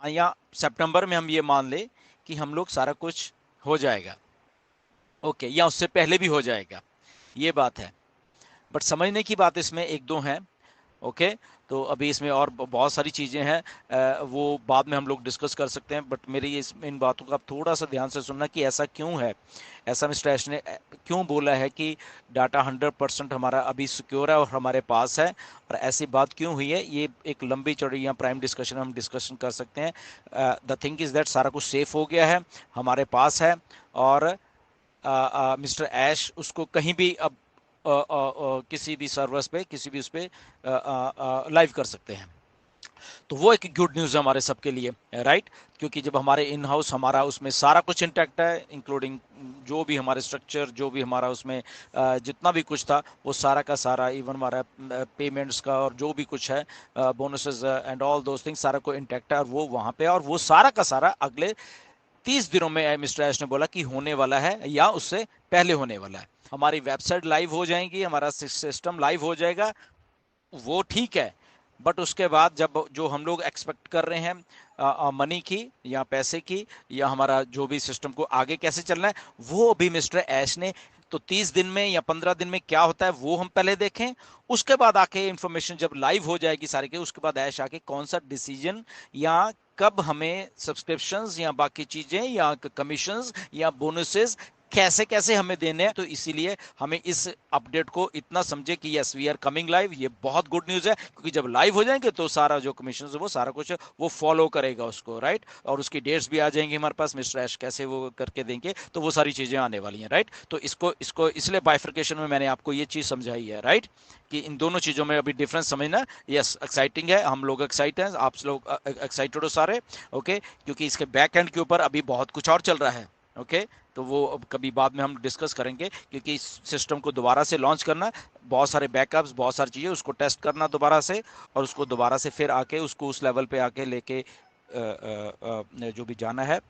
या सितंबर में हम ये मान ले कि हम लोग सारा कुछ हो जाएगा, ओके, या उससे पहले भी हो जाएगा, ये बात है। बट समझने की बात इसमें एक दो है, ओके। तो अभी इसमें और बहुत सारी चीज़ें हैं, वो बाद में हम लोग डिस्कस कर सकते हैं, बट मेरी इन बातों का आप थोड़ा सा ध्यान से सुनना कि ऐसा क्यों है, ऐसा मिस्टर ऐश ने क्यों बोला है कि डाटा 100% हमारा अभी सिक्योर है और हमारे पास है, और ऐसी बात क्यों हुई है, ये एक लंबी चौड़ी या प्राइम डिस्कशन हम डिस्कशन कर सकते हैं। द थिंग इज़ दैट सारा कुछ सेफ हो गया है, हमारे पास है, और मिस्टर ऐश उसको कहीं भी अब किसी भी सर्वर्स पे, किसी भी उस पे लाइव कर सकते हैं। तो वो एक गुड न्यूज़ है हमारे सबके लिए, राइट। क्योंकि जब हमारे इन हाउस हमारा उसमें सारा कुछ इंटैक्ट है, इंक्लूडिंग जो भी हमारे स्ट्रक्चर, जो भी हमारा उसमें जितना भी कुछ था, वो सारा का सारा, इवन हमारा पेमेंट्स का और जो भी कुछ है, bonuses and all those things, सारा को इंटैक्ट है, और वो वहाँ पे, और वो सारा का सारा अगले 30 दिनों में मिस्टर ऐश ने बोला कि होने वाला है, या उससे पहले होने वाला है। हमारी वेबसाइट लाइव हो जाएगी, हमारा सिस्टम लाइव हो जाएगा, वो ठीक है। बट उसके बाद जब जो हम लोग एक्सपेक्ट कर रहे हैं मनी की या पैसे की, या हमारा जो भी सिस्टम को आगे कैसे चलना है, वो भी मिस्टर ऐश ने, तो 30 दिन में या 15 दिन में क्या होता है वो हम पहले देखें। उसके बाद आके इंफॉर्मेशन जब लाइव हो जाएगी सारी के, उसके बाद ऐश आके कौन सा डिसीजन, या कब हमें सब्सक्रिप्शंस या बाकी चीजें या कमीशंस या बोनसेस कैसे कैसे हमें देने हैं। तो इसीलिए हमें इस अपडेट को इतना समझे कि yes we are coming live, ये बहुत गुड न्यूज़ है, क्योंकि जब लाइव हो जाएंगे तो सारा जो कमीशन है वो सारा कुछ वो फॉलो करेगा उसको, राइट। और उसकी डेट्स भी आ जाएंगी हमारे पास, मिस्टर ऐश कैसे वो करके देंगे, तो वो सारी चीज़ें आने वाली हैं, राइट। तो इसको इसको इसलिए बाइफर्केशन में मैंने आपको ये चीज़ समझाई है, राइट, कि इन दोनों चीज़ों में अभी डिफरेंस समझना। यस एक्साइटिंग है, हम लोग एक्साइट हैं, आप लोग एक्साइटेड हो सारे, ओके, क्योंकि इसके बैक एंड के ऊपर अभी बहुत कुछ और चल रहा है, ओके। तो वो अब कभी बाद में हम डिस्कस करेंगे, क्योंकि इस सिस्टम को दोबारा से लॉन्च करना, बहुत सारे बैकअप्स, बहुत सारी चीज़ें, उसको टेस्ट करना दोबारा से, और उसको दोबारा से फिर आके उसको उस लेवल पे आके लेके जो भी जाना है,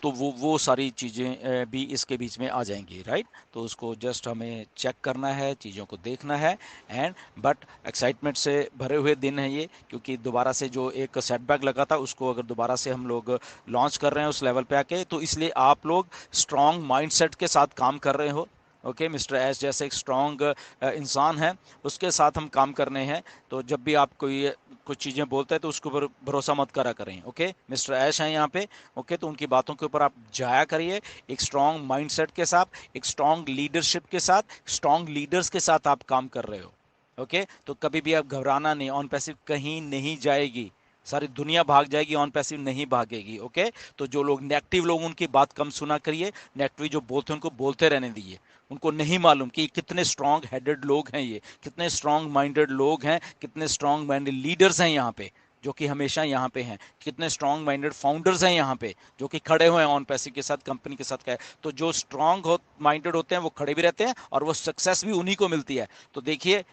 तो वो सारी चीज़ें भी इसके बीच में आ जाएंगी, राइट। तो उसको जस्ट हमें चेक करना है, चीज़ों को देखना है, एंड बट एक्साइटमेंट से भरे हुए दिन है ये, क्योंकि दोबारा से जो एक सेटबैक लगा था उसको अगर दोबारा से हम लोग लॉन्च कर रहे हैं उस लेवल पे आके, तो इसलिए आप लोग स्ट्रॉन्ग माइंडसेट के साथ काम कर रहे हो, ओके। मिस्टर एस जैसे एक स्ट्रॉन्ग इंसान है, उसके साथ हम काम करने हैं। तो जब भी आप कोई कुछ चीज़ें बोलते हैं तो उसके ऊपर भरोसा मत करा करें, ओके। मिस्टर ऐश हैं यहाँ पे, ओके। तो उनकी बातों के ऊपर आप जाया करिए एक स्ट्रॉन्ग माइंडसेट के साथ, एक स्ट्रॉन्ग लीडरशिप के साथ, स्ट्रॉन्ग लीडर्स के साथ आप काम कर रहे हो, ओके। तो कभी भी आप घबराना नहीं, ऑन पैसिव कहीं नहीं जाएगी, सारी दुनिया भाग जाएगी, ऑन पैसिव नहीं भागेगी, ओके। तो जो लोग नेगेटिव लोग, उनकी बात कम सुना करिए, नेगेटिव जो बोलते हैं उनको बोलते रहने दीजिए। उनको नहीं मालूम कि कितने स्ट्रांग हेडेड लोग हैं, ये कितने स्ट्रांग माइंडेड लोग हैं, कितने स्ट्रांग माइंडेड लीडर्स हैं यहाँ पे, जो कि हमेशा यहाँ पे हैं, कितने स्ट्रांग माइंडेड फाउंडर्स हैं यहाँ पे, जो कि खड़े हुए हैं ऑन पैसिव के साथ, कंपनी के साथ। तो जो स्ट्रांग माइंडेड होते हैं वो खड़े भी रहते हैं, और वो सक्सेस भी उन्हीं को मिलती है। तो देखिए,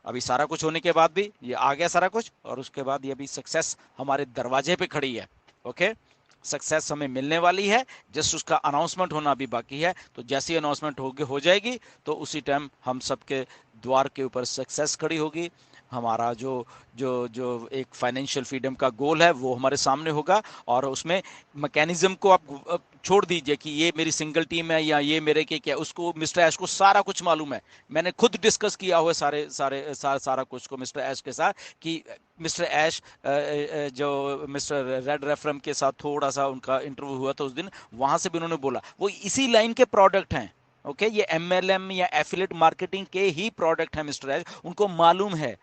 अभी सारा कुछ होने के बाद भी ये आ गया सारा कुछ, और उसके बाद ये भी सक्सेस हमारे दरवाजे पे खड़ी है, ओके। सक्सेस हमें मिलने वाली है, जस्ट उसका अनाउंसमेंट होना अभी बाकी है। तो जैसी अनाउंसमेंट हो जाएगी, तो उसी टाइम हम सबके द्वार के ऊपर सक्सेस खड़ी होगी। हमारा जो जो जो एक फाइनेंशियल फ्रीडम का गोल है वो हमारे सामने होगा, और उसमें मैकेनिज्म को आप छोड़ दीजिए कि ये मेरी सिंगल टीम है या ये मेरे के क्या, उसको मिस्टर ऐश को सारा कुछ मालूम है। मैंने खुद डिस्कस किया हुआ सारा कुछ को मिस्टर ऐश के साथ, कि मिस्टर ऐश जो मिस्टर रेड रेफरम के साथ थोड़ा सा उनका इंटरव्यू हुआ था उस दिन, वहां से भी उन्होंने बोला वो इसी लाइन के प्रोडक्ट हैं, ओके। ये एमएलएम या एफिलेट मार्केटिंग के ही प्रोडक्ट हैं मिस्टर ऐश, उनको मालूम है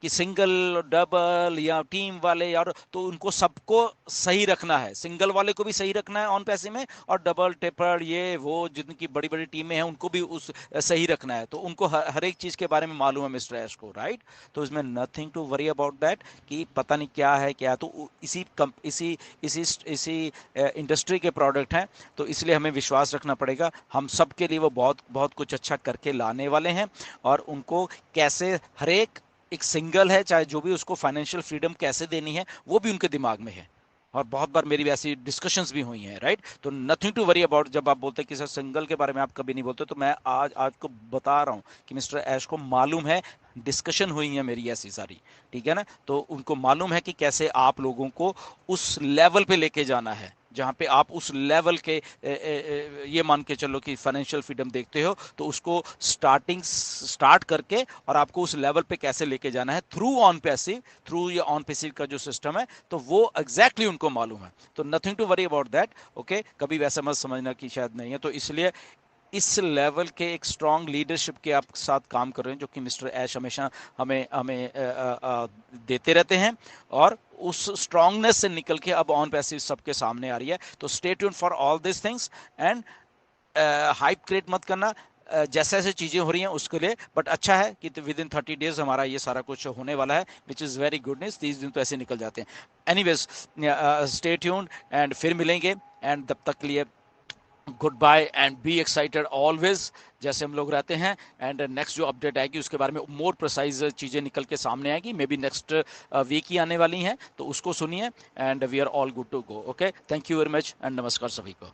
कि सिंगल डबल या टीम वाले, और तो उनको सबको सही रखना है, सिंगल वाले को भी सही रखना है ऑन पैसे में, और डबल टेपर ये वो जिनकी बड़ी बड़ी टीमें हैं उनको भी उस सही रखना है। तो उनको हर एक चीज के बारे में मालूम है मिस्टर ऐश को, राइट। तो इसमें nothing to worry about that कि पता नहीं क्या है क्या, तो इसी इसी इसी इंडस्ट्री के प्रोडक्ट हैं। तो इसलिए हमें विश्वास रखना पड़ेगा, हम सब के लिए वो बहुत बहुत कुछ अच्छा करके लाने वाले हैं। और उनको कैसे हर एक सिंगल है, चाहे जो भी, उसको फाइनेंशियल फ्रीडम कैसे देनी है वो भी उनके दिमाग में है, और बहुत बार मेरी वैसी डिस्कशंस भी हुई हैं, राइट। तो नथिंग टू वरी अबाउट। जब आप बोलते हैं कि सर सिंगल के बारे में आप कभी नहीं बोलते, तो मैं आज आज को बता रहा हूं कि मिस्टर ऐश को मालूम है डिस्कशन हुई है मेरी ऐसी सारी, ठीक है ना। तो उनको मालूम है कि कैसे आप लोगों को उस लेवल पे लेके जाना है जहाँ पे आप उस लेवल के ये मान के चलो कि फाइनेंशियल फ्रीडम देखते हो, तो उसको स्टार्ट करके और आपको उस लेवल पे कैसे लेके जाना है थ्रू ऑन पैसिव, थ्रू ये ऑन पैसिव का जो सिस्टम है, तो वो एग्जैक्टली उनको मालूम है। तो nothing to worry about that, okay. कभी वैसा मत समझना कि शायद नहीं है। तो इसलिए इस लेवल के एक स्ट्रांग लीडरशिप के आप साथ काम कर रहे हैं, जो कि मिस्टर ऐश हमेशा हमें हमें देते रहते हैं, और उस स्ट्रांगनेस से निकल के अब ऑन पैसिव सबके सामने आ रही है। तो stay tune for all this things and hype create मत करना जैसे जैसे चीज़ें हो रही हैं उसके लिए। बट अच्छा है कि विद इन 30 डेज हमारा ये सारा कुछ होने वाला है, which is very good news. 30 दिन तो ऐसे निकल जाते हैं। एनीवेज, स्टे ट्यून्ड एंड फिर मिलेंगे, एंड तब तक के लिए good bye and be excited always, जैसे हम लोग रहते हैं। एंड नेक्स्ट जो अपडेट आएगी उसके बारे में मोर प्रिसाइज चीज़ें निकल के सामने आएगी, मे बी नेक्स्ट वीक ही आने वाली हैं, तो उसको सुनिए। And we are all good to go. Okay, thank you very much and नमस्कार सभी को।